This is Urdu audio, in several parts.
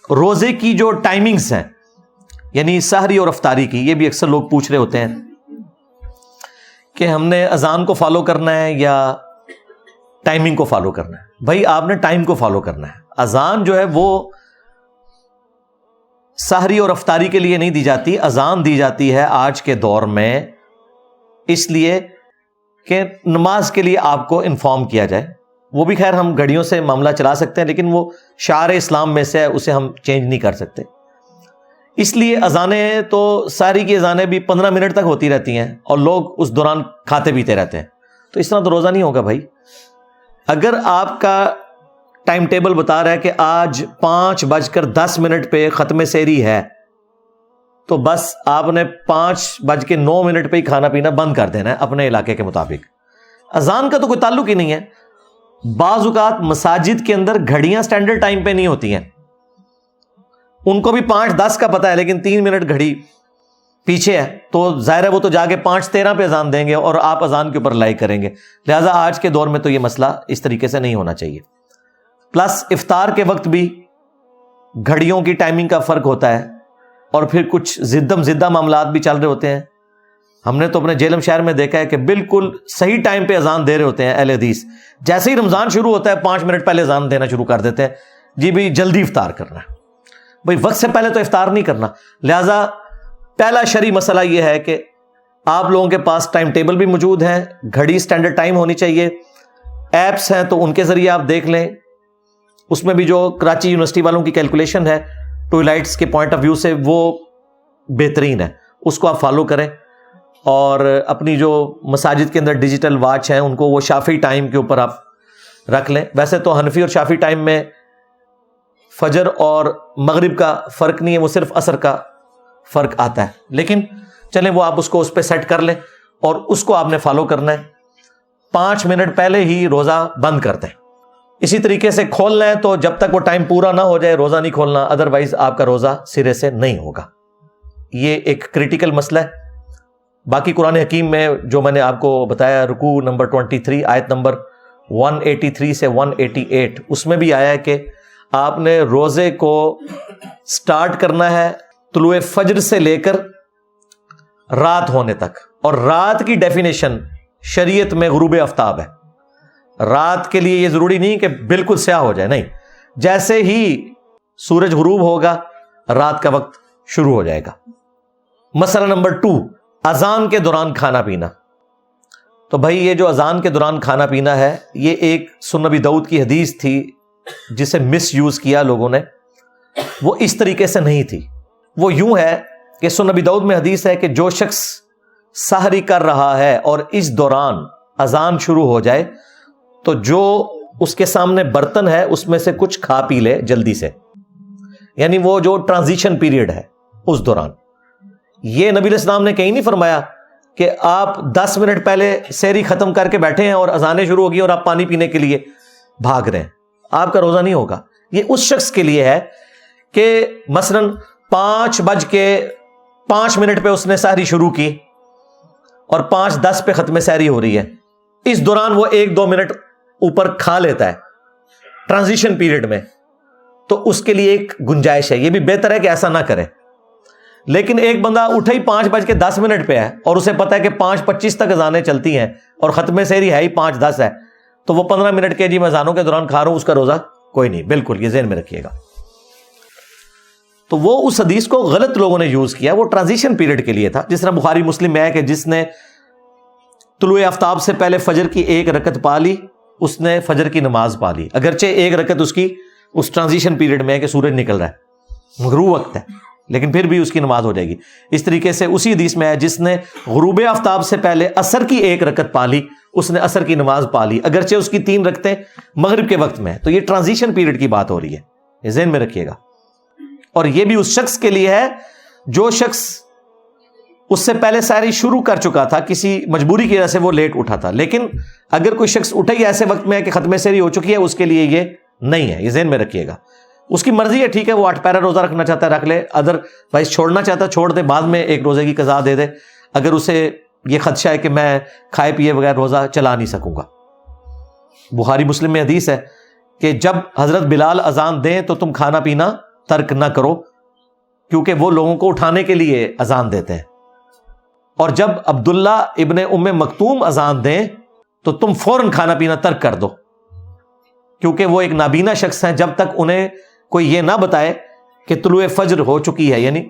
روزے کی جو ٹائمنگز ہیں یعنی سحری اور افطاری کی، یہ بھی اکثر لوگ پوچھ رہے ہوتے ہیں کہ ہم نے اذان کو فالو کرنا ہے یا ٹائمنگ کو فالو کرنا ہے. بھائی آپ نے ٹائم کو فالو کرنا ہے. اذان جو ہے وہ سحری اور افطاری کے لیے نہیں دی جاتی. اذان دی جاتی ہے آج کے دور میں اس لیے کہ نماز کے لیے آپ کو انفارم کیا جائے. وہ بھی خیر ہم گھڑیوں سے معاملہ چلا سکتے ہیں لیکن وہ شعار اسلام میں سے ہے، اسے ہم چینج نہیں کر سکتے. اس لیے اذانیں تو ساری کی اذانیں بھی 15 منٹ تک ہوتی رہتی ہیں اور لوگ اس دوران کھاتے پیتے رہتے ہیں. تو اس طرح تو روزہ نہیں ہوگا بھائی. اگر آپ کا ٹائم ٹیبل بتا رہا ہے کہ آج 5:10 پہ ختم سحری ہے تو بس آپ نے 5:09 پہ ہی کھانا پینا بند کر دینا ہے اپنے علاقے کے مطابق. اذان کا تو کوئی تعلق ہی نہیں ہے. بعض اوقات مساجد کے اندر گھڑیاں سٹینڈرڈ ٹائم پہ نہیں ہوتی ہیں، ان کو بھی 5:10 کا پتہ ہے لیکن 3 منٹ گھڑی پیچھے ہے تو ظاہر ہے وہ تو جا کے 5:13 پہ اذان دیں گے اور آپ اذان کے اوپر لائک کریں گے. لہٰذا آج کے دور میں تو یہ مسئلہ اس طریقے سے نہیں ہونا چاہیے. پلس افطار کے وقت بھی گھڑیوں کی ٹائمنگ کا فرق ہوتا ہے اور پھر کچھ زدہ معاملات بھی چل رہے ہوتے ہیں. ہم نے تو اپنے جیلم شہر میں دیکھا ہے کہ بالکل صحیح ٹائم پہ اذان دے رہے ہوتے ہیں اہل حدیث. جیسے ہی رمضان شروع ہوتا ہے 5 منٹ پہلے اذان دینا شروع کر دیتے ہیں، جی بھی جلدی افطار کرنا ہے. بھائی وقت سے پہلے تو افطار نہیں کرنا. لہٰذا پہلا شرعی مسئلہ یہ ہے کہ آپ لوگوں کے پاس ٹائم ٹیبل بھی موجود ہے، گھڑی سٹینڈرڈ ٹائم ہونی چاہیے. ایپس ہیں تو ان کے ذریعے آپ دیکھ لیں، اس میں بھی جو کراچی یونیورسٹی والوں کی کیلکولیشن ہے ٹوائلائٹس کے پوائنٹ آف ویو سے وہ بہترین ہے، اس کو آپ فالو کریں. اور اپنی جو مساجد کے اندر ڈیجیٹل واچ ہیں ان کو وہ شافعی ٹائم کے اوپر آپ رکھ لیں. ویسے تو حنفی اور شافعی ٹائم میں فجر اور مغرب کا فرق نہیں ہے، وہ صرف عصر کا فرق آتا ہے، لیکن چلیں وہ آپ اس کو اس پہ سیٹ کر لیں اور اس کو آپ نے فالو کرنا ہے. 5 منٹ پہلے ہی روزہ بند کر دیں. اسی طریقے سے کھولنا ہے تو جب تک وہ ٹائم پورا نہ ہو جائے روزہ نہیں کھولنا، ادروائز آپ کا روزہ سرے سے نہیں ہوگا. یہ ایک کریٹیکل مسئلہ ہے. باقی قرآن حکیم میں جو میں نے آپ کو بتایا رکوع نمبر 23 آیت نمبر 183 سے 188 اس میں بھی آیا ہے کہ آپ نے روزے کو سٹارٹ کرنا ہے طلوع فجر سے لے کر رات ہونے تک. اور رات کی ڈیفینیشن شریعت میں غروب آفتاب ہے. رات کے لیے یہ ضروری نہیں کہ بالکل سیاہ ہو جائے، نہیں، جیسے ہی سورج غروب ہوگا رات کا وقت شروع ہو جائے گا. مسئلہ نمبر 2، اذان کے دوران کھانا پینا. تو بھائی یہ جو اذان کے دوران کھانا پینا ہے یہ ایک سنن ابی داؤد کی حدیث تھی جسے مس یوز کیا لوگوں نے. وہ اس طریقے سے نہیں تھی. وہ یوں ہے کہ سنن ابی داؤد میں حدیث ہے کہ جو شخص سحری کر رہا ہے اور اس دوران اذان شروع ہو جائے تو جو اس کے سامنے برتن ہے اس میں سے کچھ کھا پی لے جلدی سے. یعنی وہ جو ٹرانزیشن پیریڈ ہے اس دوران. یہ نبی علیہ السلام نے کہیں نہیں فرمایا کہ آپ 10 منٹ پہلے سحری ختم کر کے بیٹھے ہیں اور اذانیں شروع ہوگی اور آپ پانی پینے کے لیے بھاگ رہے ہیں. آپ کا روزہ نہیں ہوگا. یہ اس شخص کے لیے ہے کہ مثلا 5:05 پہ اس نے سحری شروع کی اور 5:10 پہ ختم سحری ہو رہی ہے. اس دوران وہ 1-2 منٹ اوپر کھا لیتا ہے ٹرانزیشن پیریڈ میں، تو اس کے لیے ایک گنجائش ہے. یہ بھی بہتر ہے کہ ایسا نہ کرے. لیکن ایک بندہ اٹھا ہی 5:10 پہ ہے اور اسے پتا ہے کہ 5:25 تک اذانیں چلتی ہیں اور ختم سحری ہے ہی 5:10 ہے، تو وہ 15 منٹ کے جی میں اذانوں کے دوران کھا رہا ہوں، اس کا روزہ کوئی نہیں. بالکل یہ ذہن میں رکھیے گا. تو وہ اس حدیث کو غلط لوگوں نے یوز کیا. وہ ٹرانزیشن پیریڈ کے لیے تھا. جس طرح بخاری مسلم میں ہے کہ جس نے طلوع آفتاب سے پہلے فجر کی 1 رکعت پا لی اس نے فجر کی نماز پا لی، اگرچہ 1 رکعت اس کی اس ٹرانزیشن پیریڈ میں ہے کہ سورج نکل رہا ہے، غروب وقت ہے، لیکن پھر بھی اس کی نماز ہو جائے گی. اس طریقے سے اسی حدیث میں ہے جس نے غروب آفتاب سے پہلے عصر کی 1 رکعت پا لی اس نے عصر کی نماز پا لی، اگرچہ اس کی 3 رکعتیں مغرب کے وقت میں ہے. تو یہ ٹرانزیشن پیریڈ کی بات ہو رہی ہے، یہ ذہن میں رکھیے گا. اور یہ بھی اس شخص کے لیے ہے جو شخص اس سے پہلے سحری شروع کر چکا تھا، کسی مجبوری کی وجہ سے وہ لیٹ اٹھا تھا. لیکن اگر کوئی شخص اٹھے ہی ایسے وقت میں ہے کہ ختم سحری ہو چکی ہے، اس کے لیے یہ نہیں ہے، یہ ذہن میں رکھیے گا. اس کی مرضی ہے، ٹھیک ہے، وہ 8 پیرا روزہ رکھنا چاہتا ہے رکھ لے، ادر وائز چھوڑنا چاہتا ہے چھوڑ دے، بعد میں ایک روزے کی قضا دے دے اگر اسے یہ خدشہ ہے کہ میں کھائے پیے بغیر روزہ چلا نہیں سکوں گا. بخاری مسلم میں حدیث ہے کہ جب حضرت بلال اذان دیں تو تم کھانا پینا ترک نہ کرو، کیونکہ وہ لوگوں کو اٹھانے کے لیے اذان دیتے ہیں، اور جب عبداللہ ابن ام مکتوم اذان دیں تو تم فوراً کھانا پینا ترک کر دو، کیونکہ وہ ایک نابینا شخص ہیں، جب تک انہیں کوئی یہ نہ بتائے کہ طلوع فجر ہو چکی ہے، یعنی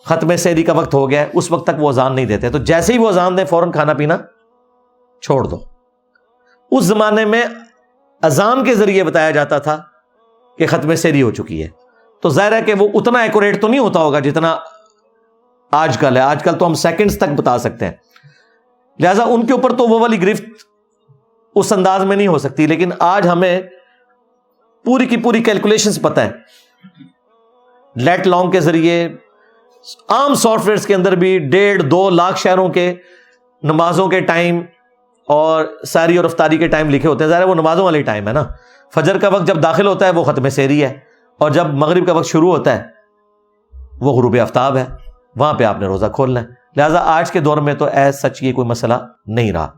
ختم سحری کا وقت ہو گیا ہے، اس وقت تک وہ اذان نہیں دیتے، تو جیسے ہی وہ اذان دیں فوراً کھانا پینا چھوڑ دو۔ اس زمانے میں اذان کے ذریعے بتایا جاتا تھا کہ ختم سحری ہو چکی ہے، تو ظاہر ہے کہ وہ اتنا ایکوریٹ تو نہیں ہوتا ہوگا جتنا آج کل ہے، آج کل تو ہم سیکنڈز تک بتا سکتے ہیں، لہذا ان کے اوپر تو وہ والی گرفت اس انداز میں نہیں ہو سکتی، لیکن آج ہمیں پوری کی پوری کیلکولیشنز پتہ ہے، لیٹ لانگ کے ذریعے عام سافٹ ویئرز کے اندر بھی 1.5-2 لاکھ شہروں کے نمازوں کے ٹائم اور سحری اور افطاری کے ٹائم لکھے ہوتے ہیں، ظاہر ہے وہ نمازوں والے ٹائم ہے نا، فجر کا وقت جب داخل ہوتا ہے وہ ختم سحری ہے، اور جب مغرب کا وقت شروع ہوتا ہے وہ غروب آفتاب ہے، وہاں پہ آپ نے روزہ کھولنا ہے، لہٰذا آج کے دور میں تو ایز سچ یہ کوئی مسئلہ نہیں رہا۔